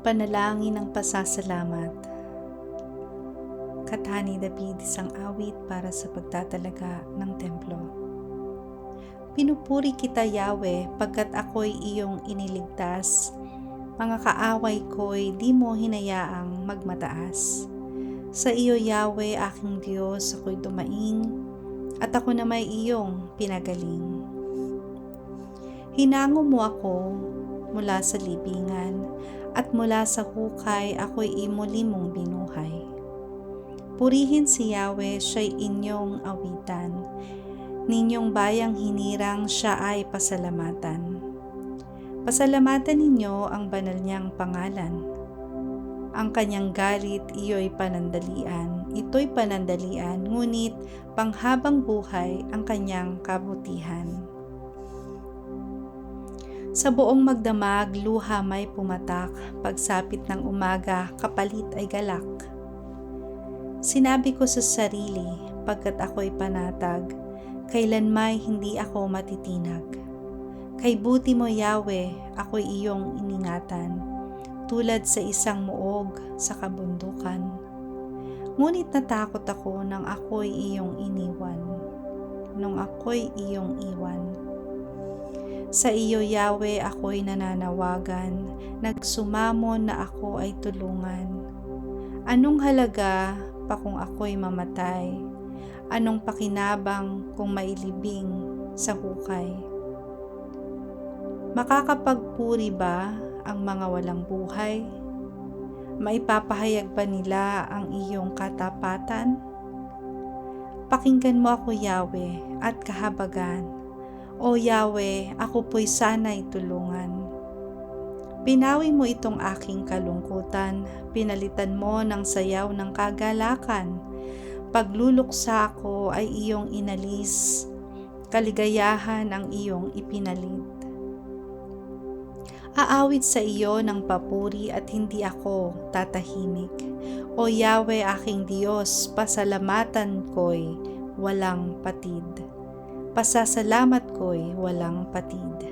Panalangin ng pasasalamat. Kata ni David, isang awit para sa pagtatalaga ng templo. Pinupuri kita, Yahweh, pagkat ako'y iyong iniligtas. Mga kaaway ko'y di mo hinayaang magmataas. Sa iyo, Yahweh, aking Diyos, ako'y tumaing, at ako na may iyong pinagaling. Hinango mo ako mula sa libingan, at mula sa hukay ako'y imuli mong binuhay. Purihin si Yahweh, siya'y inyong awitan. Ninyong bayang hinirang, siya ay pasalamatan. Pasalamatan ninyo ang banal niyang pangalan. Ang kanyang galit, iyo'y panandalian. Ito'y panandalian, ngunit panghabang buhay ang kanyang kabutihan. Sa buong magdamag, luha may pumatak. Pagsapit ng umaga, kapalit ay galak. Sinabi ko sa sarili, pagkat ako'y panatag, kailanmay hindi ako matitinag. Kay buti mo, Yahweh, ako'y iyong iningatan, tulad sa isang muog sa kabundukan. Ngunit natakot ako nang ako'y iyong iniwan, nung ako'y iyong iwan. Sa iyo, Yahweh, ako'y nananawagan, nagsumamon na ako ay tulungan. Anong halaga pa kung ako'y mamatay? Anong pakinabang kung mailibing sa hukay? Makakapagpuri ba ang mga walang buhay? Maipapahayag ba nila ang iyong katapatan? Pakinggan mo ako, Yahweh, at kahabagan. O Yahweh, ako po'y sana'y tulungan. Pinawi mo itong aking kalungkutan, pinalitan mo ng sayaw ng kagalakan. Pagluluksa ako ay iyong inalis, kaligayahan ang iyong ipinalit. Aawit sa iyo ng papuri at hindi ako tatahimik. O Yahweh, aking Diyos, pasalamatan ko'y walang patid. Pasasalamat ko'y walang patid.